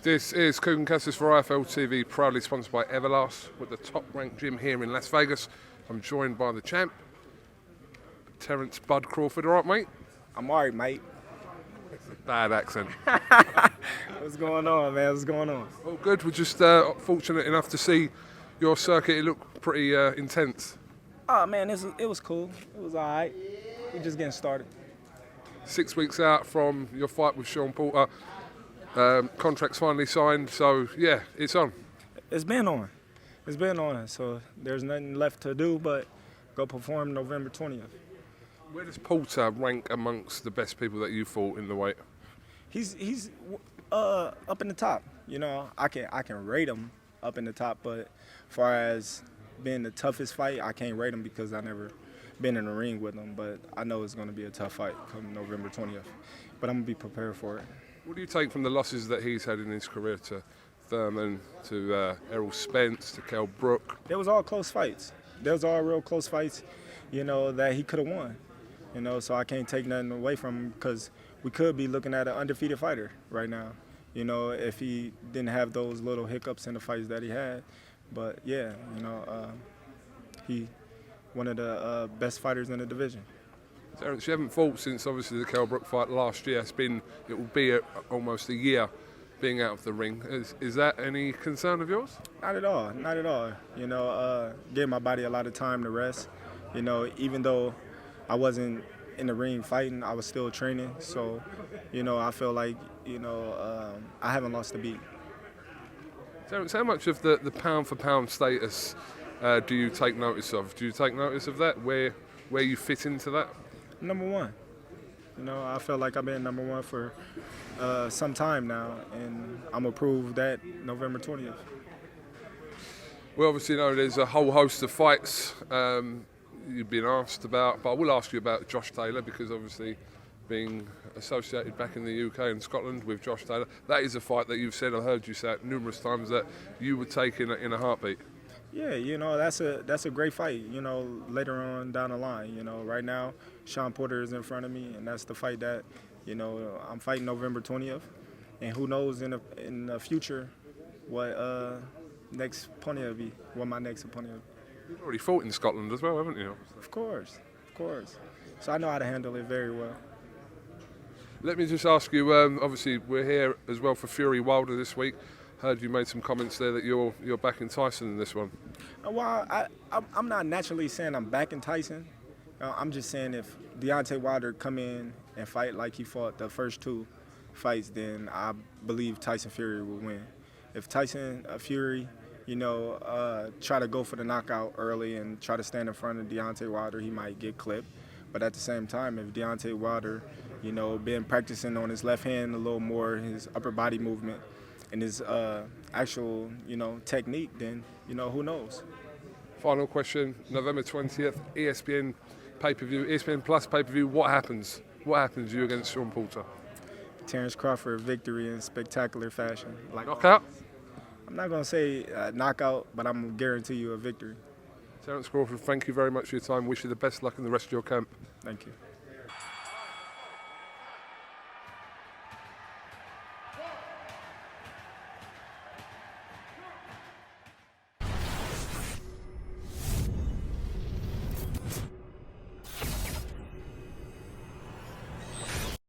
This is KUGAN CASSIUS for IFL TV, proudly sponsored by Everlast, with the top-ranked gym here in Las Vegas. I'm joined by the champ, Terence Bud Crawford. All right, mate? I'm all right, mate. Bad accent. What's going on, man? What's going on? All good. We're just fortunate enough to see your circuit. It looked pretty intense. Oh, man, it was cool. It was all right. We're just getting started. 6 weeks out from your fight with Shawn Porter. Contract's finally signed, so yeah, it's on. It's been on. It's been on. So there's nothing left to do but go perform November 20th. Where does Porter rank amongst the best people that you fought in the weight? He's up in the top. You know, I can rate him up in the top, but as far as being the toughest fight, I can't rate him because I never been in the ring with him. But I know it's going to be a tough fight come November 20th. But I'm going to be prepared for it. What do you take from the losses that he's had in his career to Thurman, to Errol Spence, to Kell Brook? They was all close fights. They was all real close fights, you know, that he could have won. You know, so I can't take nothing away from him because we could be looking at an undefeated fighter right now, you know, if he didn't have those little hiccups in the fights that he had. But, yeah, you know, he one of the best fighters in the division. Terence, you haven't fought since obviously the Kell Brook fight last year. It will be almost a year being out of the ring. Is that any concern of yours? Not at all, not at all. You know, gave my body a lot of time to rest. You know, even though I wasn't in the ring fighting, I was still training. So, you know, I feel like, you know, I haven't lost a beat. Terence, how much of the pound-for-pound status do you take notice of? Do you take notice of that, where you fit into that? Number one. You know, I feel like I've been number one for some time now, and I'm going to prove that November 20th. We obviously know there's a whole host of fights you've been asked about, but I will ask you about Josh Taylor because obviously being associated back in the UK and Scotland with Josh Taylor, that is a fight that you've said, I heard you say it numerous times, that you would take in a heartbeat. Yeah, you know, that's a great fight, you know, later on down the line. You know, right now, Shawn Porter is in front of me, and that's the fight that, you know, I'm fighting November 20th. And who knows in the future what next opponent will be, what my next opponent will be. You've already fought in Scotland as well, haven't you? Of course, of course. So I know how to handle it very well. Let me just ask you, obviously we're here as well for Fury Wilder this week. Heard you made some comments there that you're backing Tyson in this one. Well, I'm not naturally saying I'm backing Tyson. I'm just saying if Deontay Wilder come in and fight like he fought the first two fights, then I believe Tyson Fury will win. If Tyson Fury, you know, try to go for the knockout early and try to stand in front of Deontay Wilder, he might get clipped. But at the same time, if Deontay Wilder, you know, been practicing on his left hand a little more, his upper body movement, and his actual, you know, technique, then, you know, who knows? Final question, November 20th, ESPN pay-per-view, ESPN Plus pay-per-view, what happens? What happens to you against Shawn Porter? Terence Crawford victory in spectacular fashion. Like knockout? I'm not going to say knockout, but I'm going to guarantee you a victory. Terence Crawford, thank you very much for your time. Wish you the best luck in the rest of your camp. Thank you.